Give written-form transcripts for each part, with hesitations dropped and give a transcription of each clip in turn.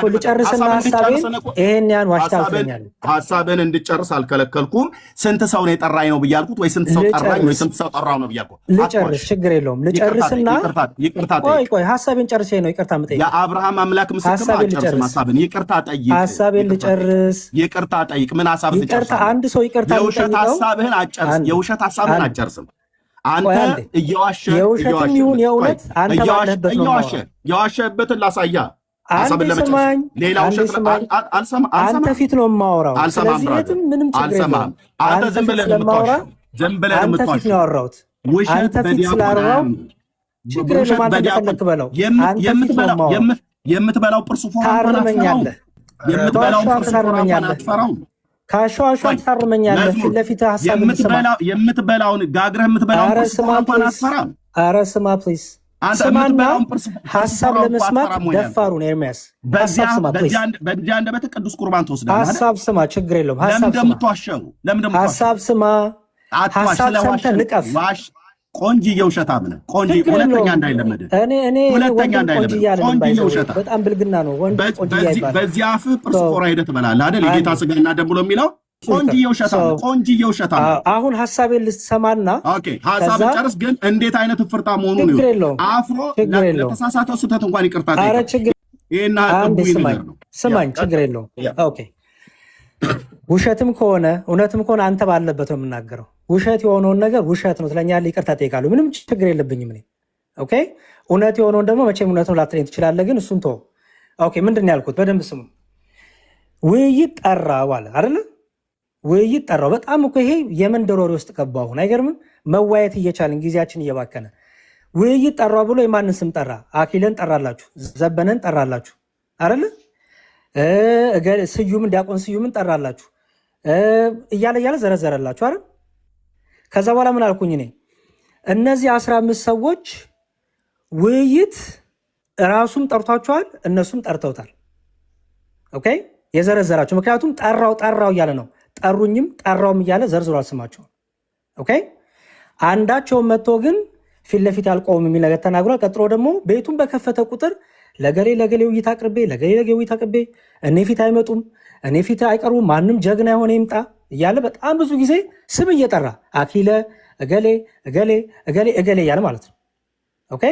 ልጨርስና ሐሳቤን ይሄን ያን ዋሽታልፈኛል ሐሳብን እንድጨርስ አልከለከልኩም። ስንት ሰው ነው የጠራኝ ነው ብያልኩት ወይ ስንት ሰው ጠራኝ ወይ ስንት ሰው ጠራው ነው ብያልኩት? ልጨርስ፣ ችግር የለውም ልጨርስና ይቅርታ ቆይ ሐሳቤን ጨርሼ ነው ይቅርታ የምጠይቅ። የአብርሃም አምላክ ምስክር ነው። አልጨርስም ሐሳብን። ይቅርታ ጠይቅ። ሐሳቤን ልጨርስ። ይቅርታ ጠይቅ። ምን ሐሳብ ልጨርስ? ይቅርታ አንድ ሰው ይቅርታ የውሸት ሐሳብህን አጨርስ። የውሸት ሐሳብህን አጨርስም። አንተ እየዋሸህ የውሸትም ይሁን የእውነት አንተ ባለህበት ነው የዋሸህበትን ላሳያ። አንተ ስማኝ፣ አንተ ፊት ነው የማወራው። ስለዚህ ምንም ችግር የለም። አንተ ዝም ብለህ ነው የምትዋሸው። አንተ ፊት ነው ያወራሁት። አንተ ፊት ስላወራው ችግር የለም። አንተ እንደፈለክ በለው። የምትበላው ጵርሱ ታርመኛለህ። የምትበላው ጵርሱ ታርመኛለህ። ካሸዋሸዋን ታርመኛለህ። ፊት ለፊት ሐሳብ የምትበላውን ጋግረህ የምትበላውን ጵርሱ አትፈራም። ኧረ ስማ ፕሊዝ ስማና ሐሳብ ለመስማት ደፋሩ ነው ኤርሚያስ። በዚያ አንደበት ቅዱስ ቁርባን ትወስዳለህ። ሐሳብ ስማ፣ ችግር የለውም። ሐሳብ ስማ፣ ሐሳብ ሰምተህ ንቀፍ። ቆንጅዬ ውሸታም ነህ። ሁለተኛ እንዳይለመድህ። ሁለተኛ እንዳይለመድህ። በጣም ብልግና ነው። ቆንጅዬ አይባልም። በዚህ አፍህ ጵርስ ቆራ ሄደህ ትበላለህ አይደል? የጌታ ስጋና ደም ብሎ የሚለው ቆንጅዬ ውሸታም። አሁን ሐሳቤን ልትሰማና ሐሳብ ጨርስ። ግን እንዴት አይነት ፍርጣ መሆኑ ነው። አፍሮ ለተሳሳተው ስህተት እንኳን ይቅርታ ጠይቅ። ይሄን ስማኝ፣ ችግር የለውም። ኦኬ ውሸትም ከሆነ እውነትም ከሆነ አንተ ባለበት ነው የምናገረው። ውሸት የሆነውን ነገር ውሸት ነው ትለኛለህ፣ ይቅርታ ጠይቃለሁ። ምንም ችግር የለብኝም እኔ። ኦኬ እውነት የሆነውን ደግሞ መቼም እውነት ነው ላትለኝ ትችላለህ፣ ግን እሱን ተወው። ኦኬ ምንድን ነው ያልኩት? በደንብ ስሙ። ውይይት ጠራው አለ አይደለ? ውይይት ጠራው። በጣም እኮ ይሄ የመንደር ወሬ ውስጥ ገባሁ። አሁን አይገርምም? መዋየት እየቻልን ጊዜያችን እየባከነ ውይይት ጠራው ብሎ የማንን ስም ጠራ? አኪለን ጠራላችሁ፣ ዘበነን ጠራላችሁ አይደለ? ስዩምን ዲያቆን ስዩምን ጠራላችሁ እያለ ዘረዘረላችሁ አይደል? ከዛ በኋላ ምን አልኩኝ እኔ? እነዚህ 15 ሰዎች ውይይት ራሱም ጠርቷቸዋል፣ እነሱም ጠርተውታል። ኦኬ የዘረዘራቸው ምክንያቱም ጠራው እያለ ነው። ጠሩኝም ጠራውም እያለ ዘርዝሯል ስማቸውን። ኦኬ አንዳቸውን መጥቶ ግን ፊት ለፊት አልቆምም የሚል ነገር ተናግሯል። ቀጥሎ ደግሞ ቤቱን በከፈተ ቁጥር ለገሌ ውይይት አቅርቤ ውይይት አቅርቤ እኔ ፊት አይመጡም፣ እኔ ፊት አይቀርቡም፣ ማንም ጀግና የሆነ ይምጣ እያለ በጣም ብዙ ጊዜ ስም እየጠራ አኪለ እገሌ እያለ ማለት ነው። ኦኬ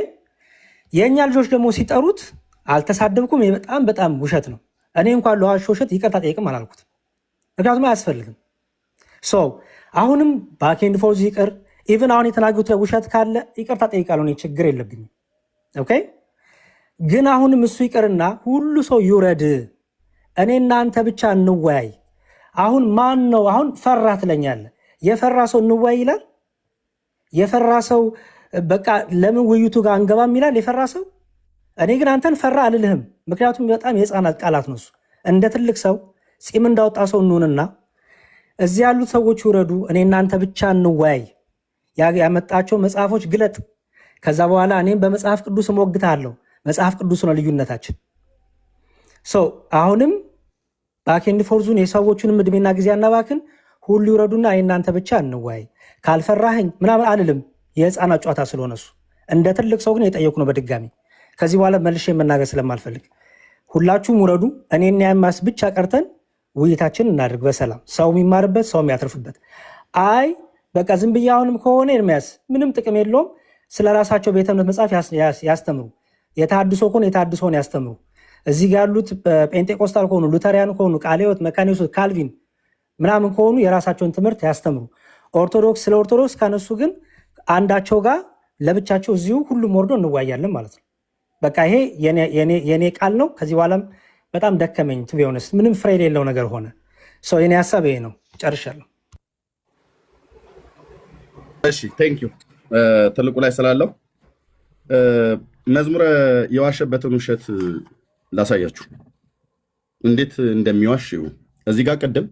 የእኛ ልጆች ደግሞ ሲጠሩት አልተሳደብኩም። በጣም ውሸት ነው። እኔ እንኳን ለዋሽ ውሸት ይቅርታ ጠይቅም አላልኩትም፣ ምክንያቱም አያስፈልግም። አሁንም ባኬንድ ፎርዝ ይቅር። ኢቨን አሁን የተናገሩት ውሸት ካለ ይቅርታ ጠይቃለሁ፣ እኔ ችግር የለብኝም። ኦኬ ግን አሁንም እሱ ይቅርና ሁሉ ሰው ይውረድ፣ እኔ እናንተ ብቻ እንወያይ። አሁን ማን ነው አሁን ፈራ ትለኛለህ? የፈራ ሰው እንወያይ ይላል? የፈራ ሰው በቃ ለምን ውይይቱ ጋር አንገባም ይላል የፈራ ሰው? እኔ ግን አንተን ፈራ አልልህም፣ ምክንያቱም በጣም የህፃናት ቃላት ነው እሱ። እንደ ትልቅ ሰው ፂም እንዳወጣ ሰው እንሁንና እዚህ ያሉት ሰዎች ይውረዱ፣ እኔ እናንተ ብቻ እንወያይ። ያመጣቸው መጽሐፎች ግለጥ። ከዛ በኋላ እኔም በመጽሐፍ ቅዱስ እሞግታለሁ። መጽሐፍ ቅዱስ ነው ልዩነታችን። አሁንም ባኬንድ ፎርዙን የሰዎቹንም እድሜና ጊዜ አናባክን። ሁሉ ይውረዱና እናንተ ብቻ እንወያይ። ካልፈራህኝ ምናምን አልልም፣ የህፃናት ጨዋታ ስለሆነ እሱ። እንደ ትልቅ ሰው ግን የጠየቁ ነው በድጋሚ። ከዚህ በኋላ መልሼ መናገር ስለማልፈልግ ሁላችሁም ውረዱ፣ እኔና ያማስ ብቻ ቀርተን ውይይታችን እናድርግ በሰላም ሰው የሚማርበት ሰው የሚያተርፍበት። አይ በቃ ዝም ብዬ አሁንም ከሆነ ኤርሚያስ ምንም ጥቅም የለውም። ስለ ራሳቸው ቤተ እምነት መጽሐፍ ያስተምሩ። የተሐድሶ ከሆነ የተሐድሶን ያስተምሩ። እዚህ ጋር ያሉት ጴንጤቆስታል ከሆኑ ሉተሪያን ከሆኑ ቃለ ሕይወት፣ መካነ ኢየሱስ፣ ካልቪን ምናምን ከሆኑ የራሳቸውን ትምህርት ያስተምሩ። ኦርቶዶክስ ስለ ኦርቶዶክስ ካነሱ ግን አንዳቸው ጋር ለብቻቸው እዚሁ ሁሉም ወርዶ እንዋያለን ማለት ነው። በቃ ይሄ የኔ ቃል ነው። ከዚህ በኋላም በጣም ደከመኝ ቱ ቢ ኦነስት፣ ምንም ፍሬ የሌለው ነገር ሆነ። የኔ ሀሳብ ይሄ ነው። ጨርሻለሁ። እሺ ቴንክ ዩ ትልቁ ላይ ስላለው መዝሙረ የዋሸበትን ውሸት ላሳያችሁ እንዴት እንደሚዋሽ። እዚህ ጋር ቅድም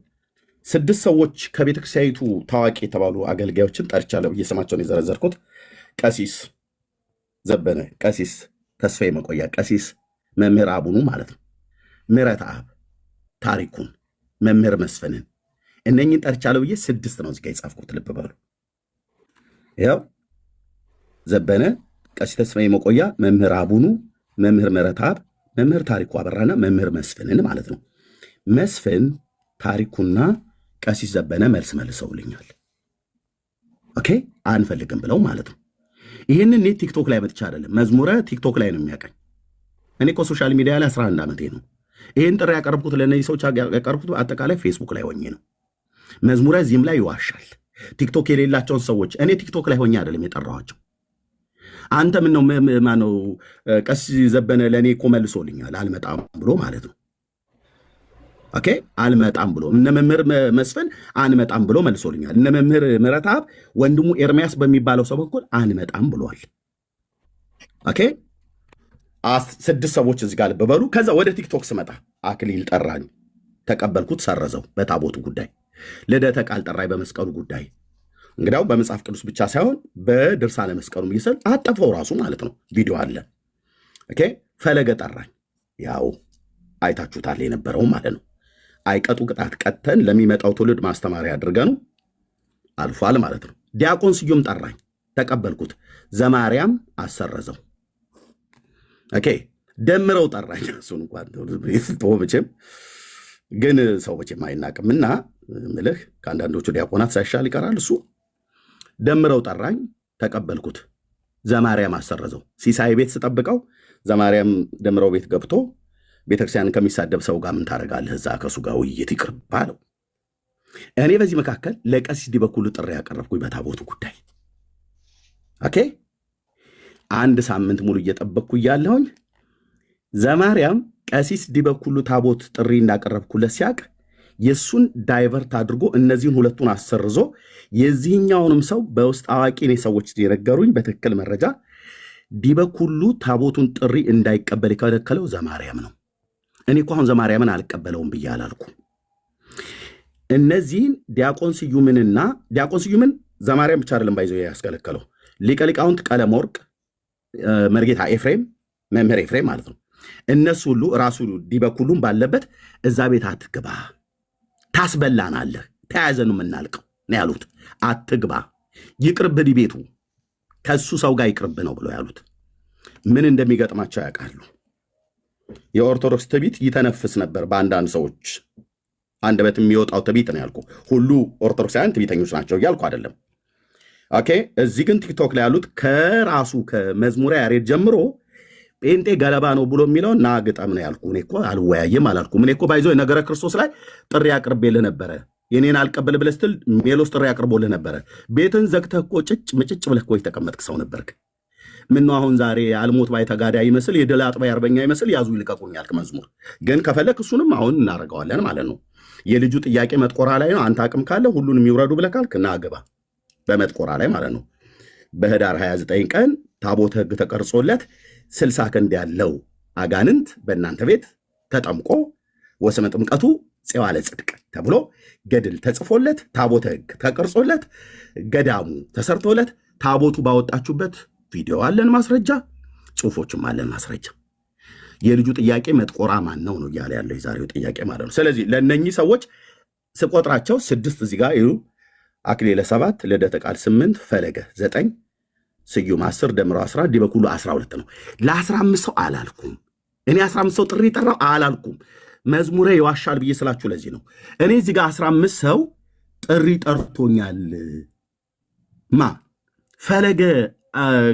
6 ሰዎች ከቤተክርስቲያኒቱ ታዋቂ የተባሉ አገልጋዮችን ጠርቻለሁ ብዬ ስማቸውን የዘረዘርኩት ቀሲስ ዘበነ፣ ቀሲስ ተስፋዬ መቆያ፣ ቀሲስ መምህር አቡኑ ማለት ነው፣ ምሕረት አብ ታሪኩን፣ መምህር መስፍንን እነኝን ጠርቻለሁ ብዬ 6 ነው እዚህ ጋር የጻፍኩት። ልብ በሉ። ያው ዘበነ፣ ቀሲስ ተስፋዬ መቆያ፣ መምህር አቡኑ፣ መምህር ምሕረት አብ፣ መምህር ታሪኩ አበራና መምህር መስፍንን ማለት ነው። መስፍን ታሪኩና ቀሲስ ዘበነ መልስ መልሰውልኛል። ኦኬ አንፈልግም ብለው ማለት ነው። ይህንን እኔ ቲክቶክ ላይ መጥቻ አይደለም፣ መዝሙረ ቲክቶክ ላይ ነው የሚያቀኝ። እኔ እኮ ሶሻል ሚዲያ ላይ 11 ዓመቴ ነው። ይህን ጥሪ ያቀረብኩት ለእነዚህ ሰዎች ያቀረብኩት አጠቃላይ ፌስቡክ ላይ ሆኜ ነው። መዝሙረ እዚህም ላይ ይዋሻል። ቲክቶክ የሌላቸውን ሰዎች እኔ ቲክቶክ ላይ ሆኜ አይደለም የጠራኋቸው። አንተ ምን ነው ማነው ቀሲስ ዘበነ ለእኔ እኮ መልሶልኛል አልመጣም ብሎ ማለት ነው። ኦኬ አልመጣም ብሎ እነ መምህር መስፍን አንመጣም ብሎ መልሶልኛል። እነ መምህር ምረትአብ ወንድሙ ኤርሚያስ በሚባለው ሰው በኩል አንመጣም ብሏል። ኦኬ 6 ሰዎች እዚህ ጋር ልበሉ። ከዛ ወደ ቲክቶክ ስመጣ አክሊል ጠራኝ፣ ተቀበልኩት፣ ሰረዘው። በታቦቱ ጉዳይ ልደተ ቃል ጠራኝ፣ በመስቀሉ ጉዳይ እንግዲያው በመጽሐፍ ቅዱስ ብቻ ሳይሆን በድርሳነ መስቀሉ ይሰል አጠፈው ራሱ ማለት ነው። ቪዲዮ አለ። ኦኬ ፈለገ ጠራኝ፣ ያው አይታችሁታል የነበረው ማለት ነው። አይቀጡ ቅጣት ቀጥተን ለሚመጣው ትውልድ ማስተማሪያ አድርገን አልፏል ማለት ነው። ዲያቆን ስዩም ጠራኝ፣ ተቀበልኩት፣ ዘማርያም አሰረዘው። ኦኬ ደምረው ጠራኝ፣ እሱን እንኳን መቼም ግን ሰው መቼም አይናቅምና ምልህ ከአንዳንዶቹ ዲያቆናት ሳይሻል ይቀራል። እሱ ደምረው ጠራኝ፣ ተቀበልኩት፣ ዘማርያም አሰረዘው። ሲሳይ ቤት ስጠብቀው ዘማርያም ደምረው ቤት ገብቶ ቤተክርስቲያን ከሚሳደብ ሰው ጋር ምን ታደርጋለህ? እዛ ከሱ ጋር ውይይት ይቅርብ አለው። እኔ በዚህ መካከል ለቀሲስ ዲበኩሉ ጥሪ ያቀረብኩኝ በታቦቱ ጉዳይ። ኦኬ 1 ሳምንት ሙሉ እየጠበቅኩ እያለሁኝ ዘማርያም ቀሲስ ዲበኩሉ ታቦት ጥሪ እንዳቀረብኩለት ሲያቅ የእሱን ዳይቨርት አድርጎ እነዚህን ሁለቱን አሰርዞ የዚህኛውንም ሰው በውስጥ አዋቂ እኔ ሰዎች የነገሩኝ በትክክል መረጃ ዲበኩሉ ታቦቱን ጥሪ እንዳይቀበል የከለከለው ዘማርያም ነው። እኔ እኮ አሁን ዘማርያምን አልቀበለውም ብዬ አላልኩም። እነዚህን ዲያቆን ስዩምን ዘማርያም ብቻ አይደለም ባይዘው ያስከለከለው ሊቀ ሊቃውንት ቀለም ወርቅ መርጌታ ኤፍሬም መምህር ኤፍሬም ማለት ነው። እነሱ ሁሉ ራሱ ዲበኩሉም ባለበት እዛ ቤት አትግባ፣ ታስበላናለህ፣ ተያዘኑ የምናልቀው ነው ያሉት። አትግባ፣ ይቅርብ፣ ዲቤቱ ከሱ ሰው ጋር ይቅርብ ነው ብለው ያሉት። ምን እንደሚገጥማቸው ያውቃሉ። የኦርቶዶክስ ትቢት ይተነፍስ ነበር በአንዳንድ ሰዎች አንደበት የሚወጣው ትቢት ነው ያልኩ። ሁሉ ኦርቶዶክሳውያን ትቢተኞች ናቸው እያልኩ አይደለም። ኦኬ እዚህ ግን ቲክቶክ ላይ ያሉት ከራሱ ከመዝሙረ ያሬድ ጀምሮ ጴንጤ ገለባ ነው ብሎ የሚለው እና ግጠም ነው ያልኩ። እኔ እኮ አልወያይም አላልኩም። እኔ እኮ ባይዞ ነገረ ክርስቶስ ላይ ጥሪ አቅርቤልህ ነበረ። የኔን አልቀበል ብለህ ስትል ሜሎስ ጥሪ አቅርቦልህ ነበረ። ቤትን ዘግተህ እኮ ጭጭ ምጭጭ ብለህ እኮ የተቀመጥክ ሰው ነበርክ። ምነው አሁን ዛሬ አልሞት ባይ ተጋዳይ ይመስል የድል አጥባይ አርበኛ ይመስል ያዙ ይልቀቁኝ ያልክ መዝሙር ግን ከፈለክ እሱንም አሁን እናደርገዋለን ማለት ነው። የልጁ ጥያቄ መጥቆራ ላይ ነው። አንተ አቅም ካለ ሁሉንም ይውረዱ ብለህ ካልክ ና ግባ በመጥቆራ ላይ ማለት ነው። በህዳር 29 ቀን ታቦተ ሕግ ተቀርጾለት 60 ክንድ ያለው አጋንንት በእናንተ ቤት ተጠምቆ ወሰመ ጥምቀቱ ጽዋለ ጽድቅ ተብሎ ገድል ተጽፎለት ታቦተ ሕግ ተቀርጾለት ገዳሙ ተሰርቶለት ታቦቱ ባወጣችሁበት ቪዲዮ አለን ማስረጃ፣ ጽሁፎችም አለን ማስረጃ። የልጁ ጥያቄ መጥቆራ ማን ነው ነው እያለ ያለው የዛሬው ጥያቄ ማለት ነው። ስለዚህ ለእነኚህ ሰዎች ስቆጥራቸው 6 እዚህ ጋር ይሉ አክሊለ 7 ልደተ ቃል 8 ፈለገ 9 ስዩም 10 ደምሮ 11 ዲበኩሉ 12 ነው። ለ15 ሰው አላልኩም እኔ 15 ሰው ጥሪ ጠራው አላልኩም። መዝሙረ ይዋሻል ብዬ ስላችሁ ለዚህ ነው። እኔ እዚህ ጋር 15 ሰው ጥሪ ጠርቶኛል። ፈለገ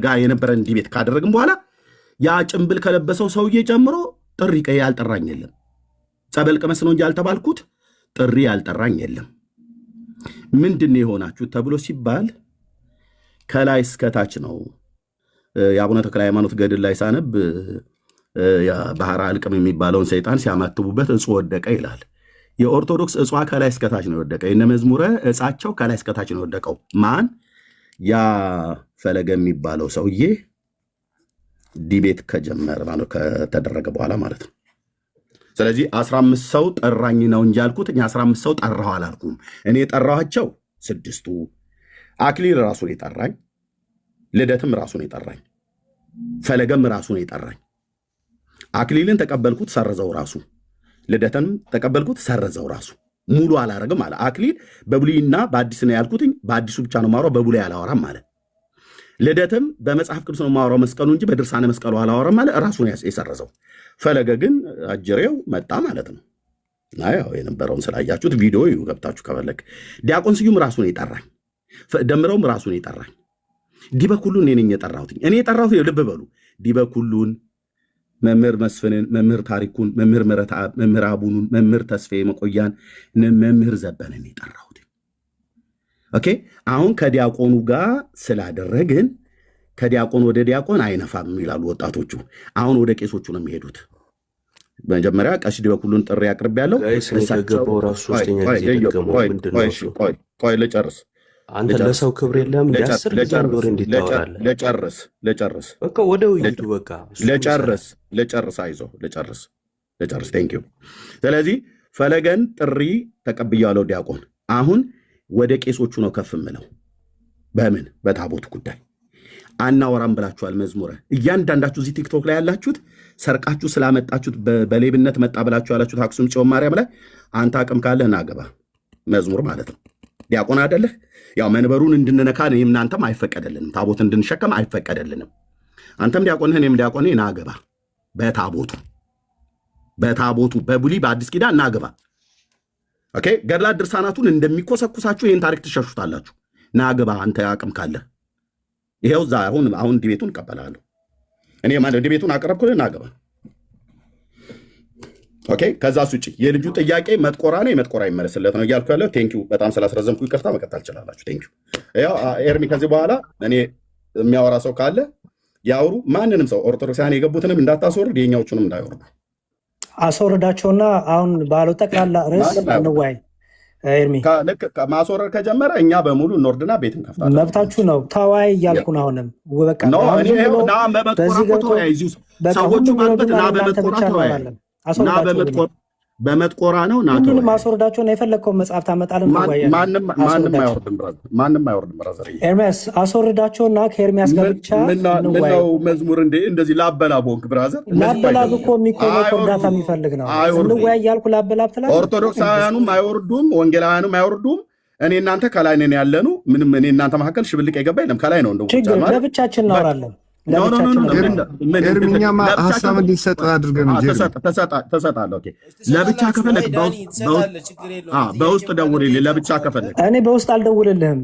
ጋር የነበረን ዲቤት ካደረግን በኋላ ያ ጭምብል ከለበሰው ሰውዬ ጨምሮ ጥሪ ያልጠራኝ የለም። ጸበል ቅመስ ነው እንጂ ያልተባልኩት ጥሪ ያልጠራኝ የለም። ምንድን የሆናችሁ ተብሎ ሲባል ከላይ እስከታች ነው። የአቡነ ተክለ ሃይማኖት ገድል ላይ ሳነብ ባህር አልቅም የሚባለውን ሰይጣን ሲያማትቡበት እጹ ወደቀ ይላል። የኦርቶዶክስ እጿ ከላይ እስከታች ነው የወደቀ። የነ መዝሙረ እጻቸው ከላይ እስከታች ነው የወደቀው። ማን? ያ ፈለገ የሚባለው ሰውዬ ዲቤት ከጀመረ ማለት ከተደረገ በኋላ ማለት ነው። ስለዚህ 15 ሰው ጠራኝ ነው እንጂ ያልኩት እኛ 15 ሰው ጠራሁ አላልኩም። እኔ የጠራኋቸው 6ቱ አክሊል ራሱን የጠራኝ፣ ልደትም ራሱን የጠራኝ፣ ፈለገም ራሱን የጠራኝ። አክሊልን ተቀበልኩት ሰረዘው ራሱ፣ ልደትንም ተቀበልኩት ሰረዘው ራሱ። ሙሉ አላረግም አለ። አክሊል በብሉይና በአዲስ ነው ያልኩትኝ። በአዲሱ ብቻ ነው ማውራው፣ በብሉይ አላወራም ማለት። ልደትም በመጽሐፍ ቅዱስ ነው የማወራው መስቀሉ እንጂ በድርሳነ መስቀሉ አላወራም ማለት ራሱን የሰረዘው። ፈለገ ግን አጅሬው መጣ ማለት ነው። ያው የነበረውን ስላያችሁት ቪዲዮ ገብታችሁ ከፈለግ ዲያቆን ስዩም ራሱን የጠራኝ፣ ደምረውም ራሱን የጠራኝ፣ ዲበኩሉን እኔ ነኝ የጠራሁት። እኔ የጠራሁት ልብ በሉ፣ ዲበኩሉን፣ መምህር መስፍንን፣ መምህር ታሪኩን፣ መምህር መምህር አቡኑን፣ መምህር ተስፋዬ መቆያን፣ መምህር ዘበንን የጠራሁት። ኦኬ አሁን ከዲያቆኑ ጋር ስላደረግን ከዲያቆን ወደ ዲያቆን አይነፋም ይላሉ ወጣቶቹ። አሁን ወደ ቄሶቹ ነው የሚሄዱት። መጀመሪያ ቀሲስ ዲበኩሉን ጥሪ አቅርብ ያለው ቆይ ልጨርስ። አንተ ለሰው ክብር የለም። ለ10 ጊዜ አንዶር እንዲታወራለ ለጨርስ በቃ ወደ ውይይቱ በቃ ለጨርስ አይዞህ ለጨርስ ቴንክ ዩ። ስለዚህ ፈለገን ጥሪ ተቀብያለሁ ዲያቆን። አሁን ወደ ቄሶቹ ነው ከፍ ምለው። በምን በታቦት ጉዳይ አናወራም ብላችኋል። መዝሙረ እያንዳንዳችሁ እዚህ ቲክቶክ ላይ ያላችሁት ሰርቃችሁ ስላመጣችሁት በሌብነት መጣ ብላችሁ ያላችሁት አክሱም ጽዮን ማርያም ላይ አንተ አቅም ካለህ ናገባ መዝሙር ማለት ነው። ዲያቆን አይደለህ? ያው መንበሩን እንድንነካ እኔም እናንተም አይፈቀደልንም። ታቦት እንድንሸከም አይፈቀደልንም። አንተም ዲያቆንህ እኔም ዲያቆኔ ናገባ። በታቦቱ በብሉይ በአዲስ ኪዳን ናገባ። ኦኬ ገድላት ድርሳናቱን እንደሚኮሰኩሳችሁ ይህን ታሪክ ትሸሹታላችሁ። ናገባ አንተ አቅም ካለህ ይሄው ዛ አሁን ዲቤቱን እቀበላለሁ እኔ ማለት ዲቤቱን አቀረብኩልህ ናገባ። ኦኬ ከዛስ ውጪ የልጁ ጥያቄ መጥቆራ ነው፣ የመጥቆራ ይመለስለት ነው እያልኩ ያለው። ቴንኪው በጣም ስላስረዘምኩ ይቅርታ፣ መቀጠል ትችላላችሁ። ቴንኪው። ያው ኤርሚ ከዚህ በኋላ እኔ የሚያወራ ሰው ካለ ያውሩ። ማንንም ሰው ኦርቶዶክሳን የገቡትንም እንዳታስወርድ፣ የኛዎቹንም እንዳይወርዱ አስወርዳቸውና አሁን ባለው ጠቅላላ ርዕስ እንወያይ። ኤርሚ ማስወረድ ከጀመረ እኛ በሙሉ ኖርድና ቤት እንከፍታለን። መብታችሁ ነው። ተወያይ እያልኩ ነው። አሁንም በቃ ሰዎቹ በመጥቆራ ነው ሁሉንም አስወርዳቸውና የፈለግከውን መጽሐፍ ታመጣልን። ማንም አይወርድም። ብራዘር ኤርሚያስ አስወርዳቸውና ከኤርሚያስ ጋር ብቻ ምነው መዝሙር እንደዚህ ላበላብ ወንክ ብራዘር። ላበላብ እኮ የሚኮነው እርዳታ የሚፈልግ ነው። እንወያይ እያልኩ ላበላብ ትላለህ። ኦርቶዶክሳውያኑም አይወርዱም፣ ወንጌላውያኑም አይወርዱም። እኔ እናንተ ከላይ ነን ያለኑ። ምንም እኔ እናንተ መካከል ሽብልቅ የገባ የለም። ከላይ ነው እንደው ችግር ለብቻችን እናወራለን። ኤርሚኛማ ሀሳብ እንዲሰጥ አድርገን ተሰጣለህ። ለብቻ ከፈለግ በውስጥ ደውልልኝ። ለብቻ ከፈለግ እኔ በውስጥ አልደውልልህም።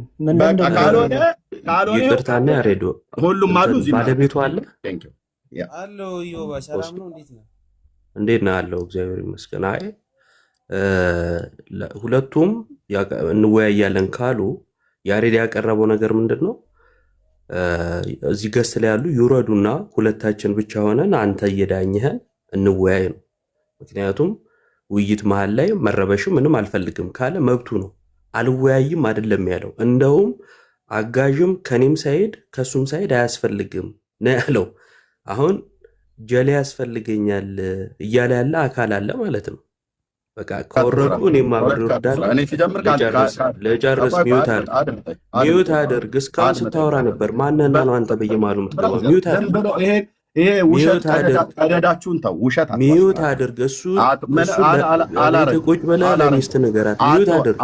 ይቅርታና ያሬዶ ሁሉም አሉ። ባለቤቱ አለ አለው። ዮባ ሰላም ነው? እንዴት ነህ? አለው እግዚአብሔር ይመስገን። አይ ሁለቱም እንወያያለን ካሉ ያሬድ ያቀረበው ነገር ምንድን ነው? እዚህ ገስት ላይ ያሉ ይውረዱና ሁለታችን ብቻ ሆነን አንተ እየዳኘህን እንወያይ ነው። ምክንያቱም ውይይት መሀል ላይ መረበሽ ምንም አልፈልግም ካለ መብቱ ነው። አልወያይም አይደለም ያለው። እንደውም አጋዥም ከኔም ሳይድ ከሱም ሳይድ አያስፈልግም ነው ያለው። አሁን ጀሌ ያስፈልገኛል እያለ ያለ አካል አለ ማለት ነው። በቃ ከወረዱ እኔም አብሬ እወርዳለሁ። ለጨርስ ሚዩት አድርግ። እስካሁን ስታወራ ነበር። ማንና ነው አንተ በየማሉ የምትገባው? ሚዩት አድርግ። ሚዩት አድርግ። እሱ ቁጭ ብላ ለሚስት ነገራት። ሚዩት አድርግ።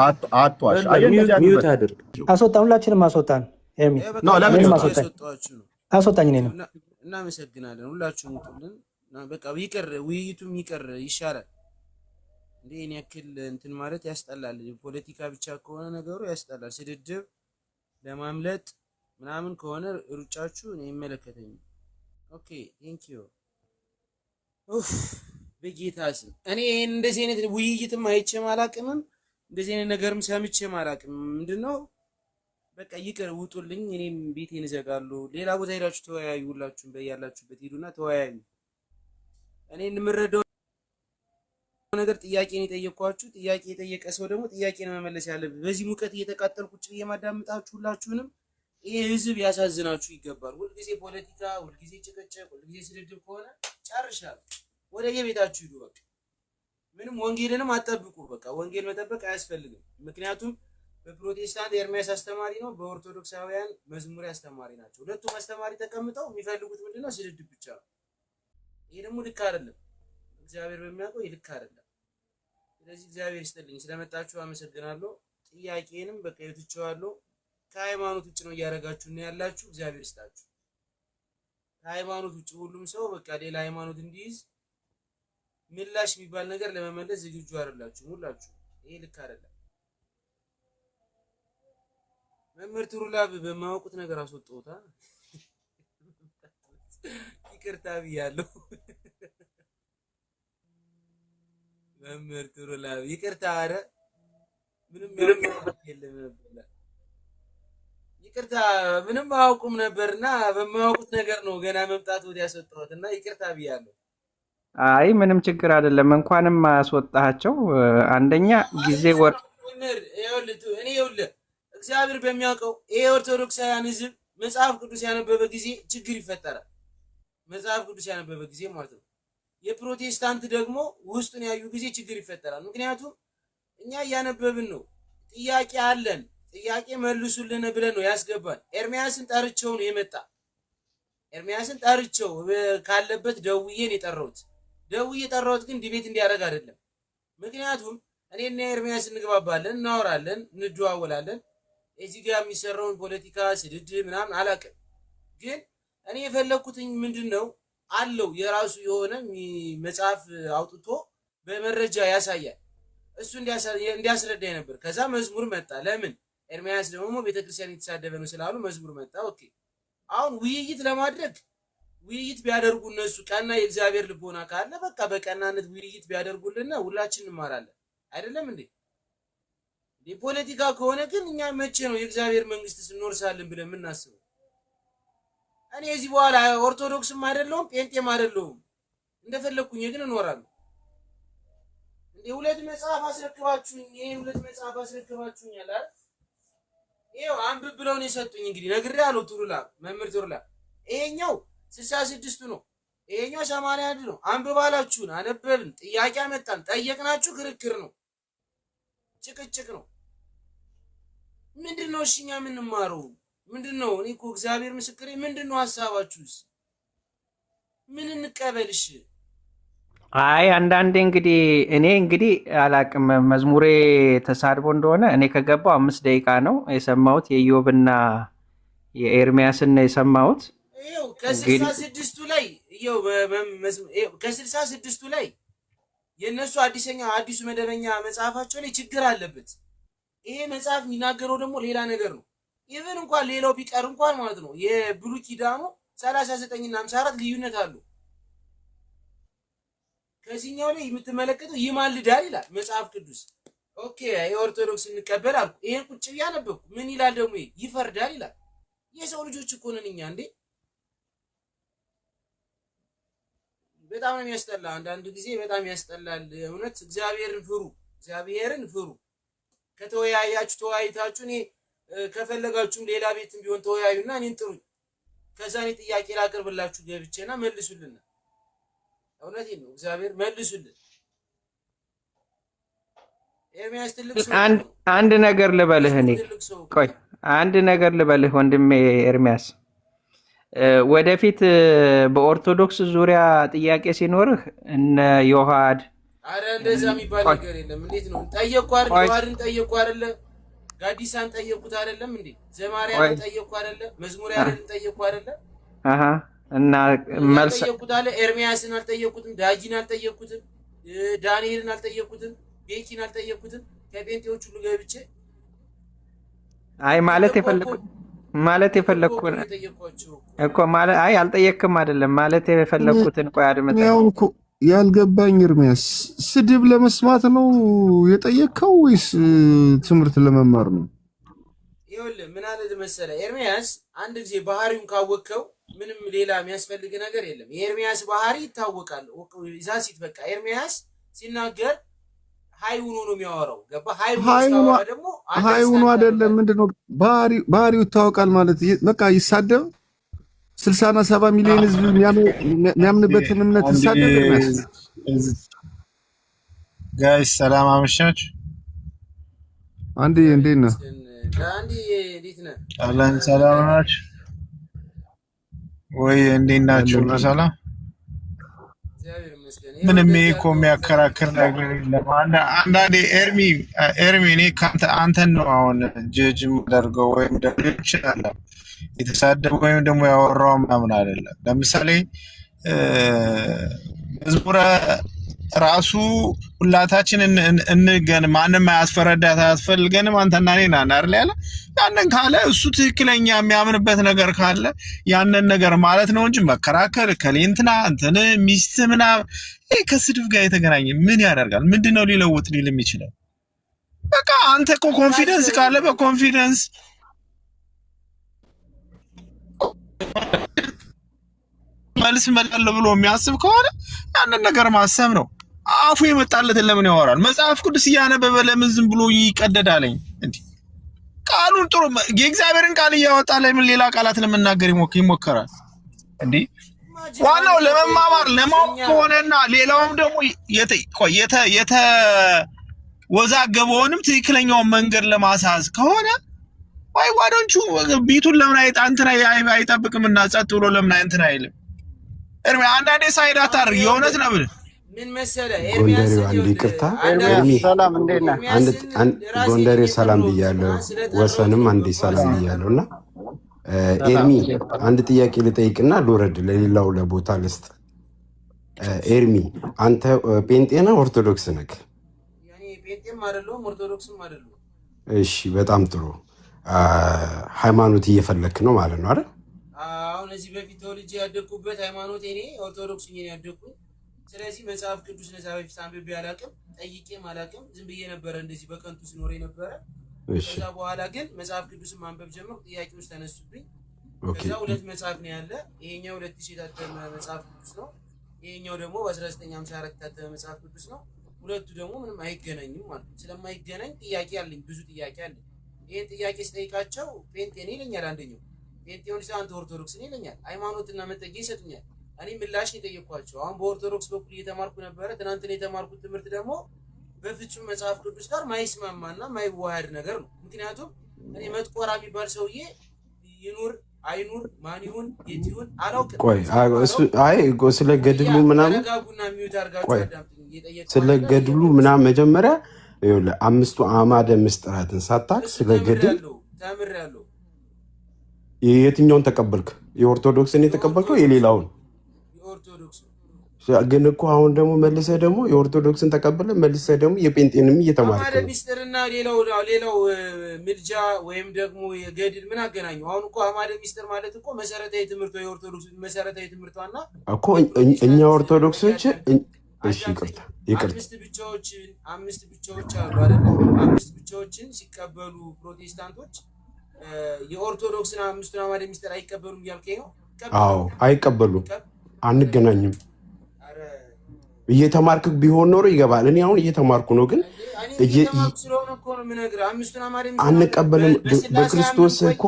ሚዩት አድርግ። አስወጣን፣ ሁላችንም አስወጣን። አስወጣኝ። እኔ ነው። እናመሰግናለን። ሁላችሁም ውጡልን። በቃ ይቅር፣ ውይይቱም ይቅር ይሻላል። እንዴ እኔ ያክል እንትን ማለት ያስጠላል። ፖለቲካ ብቻ ከሆነ ነገሩ ያስጠላል። ስድድብ ለማምለጥ ምናምን ከሆነ ሩጫችሁ እኔ ይመለከተኝ። ኦኬ ቴንክ ዩ። በጌታ ስም እኔ እንደዚህ አይነት ውይይትም አይቼም አላቅምም፣ እንደዚህ አይነት ነገርም ሰምቼም አላቅም። ምንድነው በቃ ይቅር፣ ውጡልኝ። እኔም ቤቴን እዘጋለሁ። ሌላ ቦታ ሄዳችሁ ተወያዩ። ሁላችሁም በያላችሁበት ሂዱና ተወያዩ። እኔ እንምረዳው ነገር ጥያቄን የጠየኳችሁ። ጥያቄ የጠየቀ ሰው ደግሞ ጥያቄን መመለስ ያለብን። በዚህ ሙቀት እየተቃጠልኩ ቁጭ ብዬ ማዳምጣችሁ ሁላችሁንም ይሄ ህዝብ ያሳዝናችሁ ይገባል። ሁልጊዜ ፖለቲካ፣ ሁልጊዜ ጭቅጭቅ፣ ሁልጊዜ ስድድብ ከሆነ ጨርሻለሁ። ወደ የቤታችሁ ሂዱ። በቃ ምንም ወንጌልንም አጠብቁ። በቃ ወንጌል መጠበቅ አያስፈልግም። ምክንያቱም በፕሮቴስታንት ኤርሚያስ አስተማሪ ነው፣ በኦርቶዶክሳውያን መዝሙር አስተማሪ ናቸው። ሁለቱም አስተማሪ ተቀምጠው የሚፈልጉት ምንድነው? ስድድብ ብቻ ነው። ይሄ ደግሞ ልክ አይደለም። እግዚአብሔር በሚያውቀው ልክ አይደለም። ስለዚህ እግዚአብሔር ይስጥልኝ። ስለመጣችሁ አመሰግናለሁ። ጥያቄንም በቃ ይትቸዋለሁ። ከሃይማኖት ውጭ ነው እያደረጋችሁ ነው ያላችሁ። እግዚአብሔር ይስጣችሁ። ከሃይማኖት ውጭ ሁሉም ሰው በቃ ሌላ ሃይማኖት እንዲይዝ ምላሽ የሚባል ነገር ለመመለስ ዝግጁ አይደላችሁም ሁላችሁ። ይሄ ልክ አይደለም። መምህር ቱሩላብ በማያውቁት ነገር አስወጣውታ። ይቅርታ ብያለሁ መምህር ቱሩላብ ይቅርታ። አረ ምንም የለም ነበር ይቅርታ። ምንም አያውቁም ነበርና በማያውቁት ነገር ነው ገና መምጣት ወዲያ ያስወጣሁትና ይቅርታ ብያለሁ። አይ ምንም ችግር አይደለም። እንኳንም አስወጣቸው። አንደኛ ጊዜ ወር እኔ ይኸውልህ እግዚአብሔር በሚያውቀው ይሄ ኦርቶዶክሳውያን ሕዝብ መጽሐፍ ቅዱስ ያነበበ ጊዜ ችግር ይፈጠራል። መጽሐፍ ቅዱስ ያነበበ ጊዜ ማለት ነው። የፕሮቴስታንት ደግሞ ውስጡን ያዩ ጊዜ ችግር ይፈጠራል። ምክንያቱም እኛ እያነበብን ነው። ጥያቄ አለን፣ ጥያቄ መልሱልን ብለን ነው ያስገባል። ኤርሚያስን ጠርቼው ነው የመጣ። ኤርሚያስን ጠርቼው ካለበት ደውዬን የጠራሁት ግን ዲቤት እንዲያደርግ አይደለም። ምክንያቱም እኔና ኤርሚያስ እንግባባለን፣ እናወራለን፣ እንደዋወላለን። እዚህ ጋር የሚሰራውን ፖለቲካ ስድድ ምናምን አላውቅም። ግን እኔ የፈለኩትኝ ምንድነው አለው የራሱ የሆነ መጽሐፍ አውጥቶ በመረጃ ያሳያል። እሱ እንዲያስረዳኝ ነበር። ከዛ መዝሙር መጣ። ለምን ኤርሚያስ ደግሞ ቤተክርስቲያን የተሳደበ ነው ስላሉ መዝሙር መጣ። ኦኬ አሁን ውይይት ለማድረግ ውይይት ቢያደርጉ እነሱ ቀና የእግዚአብሔር ልቦና ካለ በቃ በቀናነት ውይይት ቢያደርጉልና ሁላችን እንማራለን። አይደለም እንዴ? የፖለቲካ ከሆነ ግን እኛ መቼ ነው የእግዚአብሔር መንግስት እንወርሳለን ብለን የምናስበው? እኔ እዚህ በኋላ ኦርቶዶክስም አይደለሁም ጴንጤም አይደለሁም። እንደፈለኩኝ ግን እኖራለሁ። እንዴ ሁለት መጽሐፍ አስረክባችሁኛል አይደል? ይሄው አንብብ ብለው ነው የሰጡኝ። እንግዲህ ነግሬያለሁ። መምህር ቱሩላብ ይሄኛው 66 ነው፣ ይሄኛው 81 ነው። አንብባላችሁን አነበብን፣ ጥያቄ አመጣን፣ ጠየቅናችሁ፣ ክርክር ነው፣ ጭቅጭቅ ነው። ምንድነው? እሺ እኛ የምንማረው ምንድነው? እኔ እኮ እግዚአብሔር ምስክሬ፣ ምንድነው ሐሳባችሁስ? ምን እንቀበልሽ? አይ አንዳንዴ እኔ አላቅም መዝሙሬ ተሳድቦ እንደሆነ እኔ ከገባው 5 ደቂቃ ነው የሰማሁት። የኢዮብና የኤርሚያስን ነው የሰማሁት። ይኸው ከ66ቱ ላይ ከ66ቱ ላይ የእነሱ አዲሱ መደበኛ መጽሐፋቸው ላይ ችግር አለበት። ይሄ መጽሐፍ የሚናገረው ደግሞ ሌላ ነገር ነው። ኢቨን እንኳን ሌላው ቢቀር እንኳን ማለት ነው የብሉይ ኪዳኑ 39 እና 54 ልዩነት አሉ። ከዚህኛው ላይ የምትመለከተው ይማልዳል ይላል መጽሐፍ ቅዱስ። ኦኬ የኦርቶዶክስ እንቀበል አልኩ። ይሄን ቁጭ ያነበብኩ ምን ይላል ደግሞ? ይፈርዳል ይላል። የሰው ልጆች እኮ ነን እኛ እንዴ! በጣም ነው የሚያስጠላ። አንዳንድ ጊዜ በጣም ያስጠላል። እውነት እግዚአብሔርን ፍሩ። ከተወያያችሁ ተወያይታችሁ እኔ ከፈለጋችሁም ሌላ ቤትም ቢሆን ተወያዩና እኔን ጥሩኝ። ከዛ እኔ ጥያቄ ላቅርብላችሁ ገብቼና መልሱልን። እውነቴን ነው። እግዚአብሔር መልሱልን። ኤርሚያስ ትልቅ ሰው አንድ ነገር ልበልህ። አንድ ነገር ልበልህ ወንድሜ ኤርሚያስ፣ ወደፊት በኦርቶዶክስ ዙሪያ ጥያቄ ሲኖርህ እነ ዮሐድ አረ እንደዛ የሚባል ነገር የለም። እንዴት ነው ጠየቁ አይደል? ዮሐድን ጠየቁ አይደል? ጋዲሳን ጠየቁት አይደለም እንዴ? ዘማሪያን ጠየቁ አይደል? መዝሙሪያን ጠየቁ አይደል? እና መልስ ጠየቁት አለ። ኤርሚያስን አልጠየቁትም፣ ዳጂን አልጠየቁትም፣ ዳንኤልን አልጠየቁትም፣ ቤኪን አልጠየቁትም። ከጴንጤዎች ሁሉ ገብቼ አይ ማለት የፈለኩት እኮ ማለት አይ አልጠየቅም አይደለም ማለት የፈለኩትን ቆይ አድምጠኝ። ያው እኮ ያልገባኝ ኤርሚያስ ስድብ ለመስማት ነው የጠየቅከው ወይስ ትምህርት ለመማር ነው? ይኸውልህ ምን አለ መሰለህ ኤርሚያስ፣ አንድ ጊዜ ባህሪውን ካወቅከው ምንም ሌላ የሚያስፈልግ ነገር የለም። የኤርሚያስ ባህሪ ይታወቃል። ዛሲት በቃ ኤርሚያስ ሲናገር ሃይውኑ ነው የሚያወራው። ገባ? ሃይውኑ ደግሞ ሃይውኑ አይደለም። ምንድነው ባህሪው ይታወቃል ማለት በቃ ይሳደብ 60 እና 70 ሚሊዮን ህዝብ የሚያምንበትን እምነት ይሳደብ። ጋይስ ሰላም አመሻችሁ። አንዴ እንዴት ነህ? አንዴ እንዴት ነህ? አላን ሰላም ናችሁ ወይ? እንዴት ናችሁ? በሰላም እግዚአብሔር ይመስገን። ምንም ይሄ እኮ የሚያከራክር ነገር የለም። አንዳንዴ ኤርሚ እኔ አንተን ነው አሁን ጀጅ የማደርገው ወይም ደግሞ ይችላል የተሳደበ ወይም ደግሞ ያወራው ምናምን አይደለም። ለምሳሌ መዝሙረ ራሱ ሁላታችን እንገን ማንም አያስፈረዳት አያስፈልገንም አንተና እኔ ናን አይደል ያለ ያንን ካለ እሱ ትክክለኛ የሚያምንበት ነገር ካለ ያንን ነገር ማለት ነው እንጂ መከራከር ከሌንትና እንትን ሚስት ምናምን ከስድብ ጋር የተገናኘ ምን ያደርጋል? ምንድነው ሊለውጥ ሊል የሚችለው? በቃ አንተ እኮ ኮንፊደንስ ካለ በኮንፊደንስ መልስ መላል ብሎ የሚያስብ ከሆነ ያንን ነገር ማሰብ ነው። አፉ የመጣለትን ለምን ያወራል? መጽሐፍ ቅዱስ እያነበበ ለምን ዝም ብሎ ይቀደዳለኝ? እንዴ ቃሉን ጥሩ የእግዚአብሔርን ቃል እያወጣ ለምን ሌላ ቃላት ለመናገር ይሞከራል? እንዴ ዋናው ለመማማር ለማወቅ ከሆነና ሌላውም ደግሞ ወዛገበውንም ትክክለኛውን መንገድ ለማሳዝ ከሆነ ዋይ ዋዶንቹ ቢቱን ለምን እንትና አይጠብቅምና ጸጥ ብሎ ለምን እንትና አይልም? እርሜ አንዳንዴ ሳይድ አታርግ የሆነት ነው ብለህ ምን መሰለህ ጎንደሬው አንድ ይቅርታ፣ ሰላም እንዴት ነህ? ጎንደሬ ሰላም ብያለሁ፣ ወሰንም አንድ ሰላም ብያለሁ። እና ኤርሚ አንድ ጥያቄ ልጠይቅና ልውረድ፣ ለሌላው ለቦታ ልስጥ። ኤርሚ አንተ ጴንጤ ነህ ኦርቶዶክስ ነህ? ያኔ ጴንጤም አይደለሁም ኦርቶዶክስም አይደለሁም። እሺ በጣም ጥሩ። ሃይማኖት እየፈለክ ነው ማለት ነው አይደል? አሁን እዚህ በፊት ተወልጄ ያደግኩበት ሃይማኖት እኔ ኦርቶዶክስ ነኝ ያደግኩት። ስለዚህ መጽሐፍ ቅዱስ ነዛ በፊት አንብቤ አላውቅም፣ ጠይቄም አላውቅም። ዝም ብዬ ነበረ እንደዚህ በከንቱ ስኖር ነበረ። ከዛ በኋላ ግን መጽሐፍ ቅዱስን ማንበብ ጀመርኩ። ጥያቄዎች ተነሱብኝ። ከዛ ሁለት መጽሐፍ ነው ያለ። ይሄኛው 2000 የታተመ መጽሐፍ ቅዱስ ነው። ይሄኛው ደግሞ በ1954 የታተመ መጽሐፍ ቅዱስ ነው። ሁለቱ ደግሞ ምንም አይገናኝም ማለት ነው። ስለማይገናኝ ጥያቄ አለኝ፣ ብዙ ጥያቄ አለኝ። ይሄን ጥያቄ ስጠይቃቸው ጴንጤ ነኝ ይለኛል አንደኛው። ጴንጤውን አንተ ኦርቶዶክስ ነኝ ይለኛል። ሃይማኖትና መጠጊያ ይሰጡኛል። እኔ ምላሽ ነው የጠየኳቸው። አሁን በኦርቶዶክስ በኩል እየተማርኩ ነበረ። ትናንትና የተማርኩት ትምህርት ደግሞ በፍጹም መጽሐፍ ቅዱስ ጋር ማይስማማና ማይዋሃድ ነገር ነው። ምክንያቱም እኔ መጥቆራ የሚባል ሰውዬ ይኑር አይኑር ማን ይሁን የት ይሁን አላውቅም። ስለ ገድሉ ምናምን ስለ ገድሉ ምናምን መጀመሪያ አምስቱ አዕማደ ምስጢራትን ሳታውቅ ስለ ገድል ተምሬያለሁ። የትኛውን ተቀበልክ? የኦርቶዶክስን የተቀበልከው? የሌላውን? ግን እኮ አሁን ደግሞ መልሰህ ደግሞ የኦርቶዶክስን ተቀበለ መልሰህ ደግሞ የጴንጤንም እየተማርክ ነው። አዕማደ ምስጢርና ሌላው ምልጃ ወይም ደግሞ የገድል ምን አገናኘው? አሁን እኮ አዕማደ ምስጢር ማለት እኮ መሰረታዊ ትምህርት የኦርቶዶክስ መሰረታዊ ትምህርቷና እኮ እኛ ኦርቶዶክሶች እሺ ይቅርታ አምስት ብቻዎች አሉ አይደል? አምስት ብቻዎችን ሲቀበሉ ፕሮቴስታንቶች የኦርቶዶክስና አምስቱን አዕማደ ምስጢር አይቀበሉም እያልከኝ ነው? አዎ አይቀበሉም። አንገናኝም። እየተማርክ ቢሆን ኖሮ ይገባል። እኔ አሁን እየተማርኩ ነው፣ ግን አንቀበልም። በክርስቶስ እኮ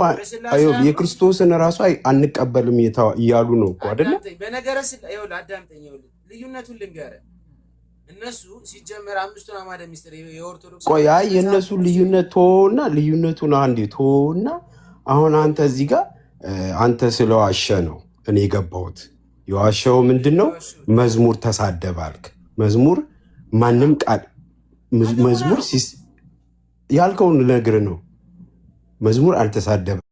የክርስቶስን ራሱ አንቀበልም እያሉ ነው እኮ አይደለ? በነገረ አዳምጠኝ፣ ልዩነቱን ልንገርህ። እነሱ ሲጀመር አምስቱን አዕማደ ምስጢር የኦርቶዶክስ የእነሱ ልዩነት ልዩነቱን አንዴ ተወውና አሁን አንተ እዚህ ጋር አንተ ስለዋሸ ነው እኔ የገባሁት። የዋሸው ምንድን ነው? መዝሙር ተሳደባልክ። መዝሙር ማንም ቃል መዝሙር ያልከውን ልነግርህ ነው። መዝሙር አልተሳደበም።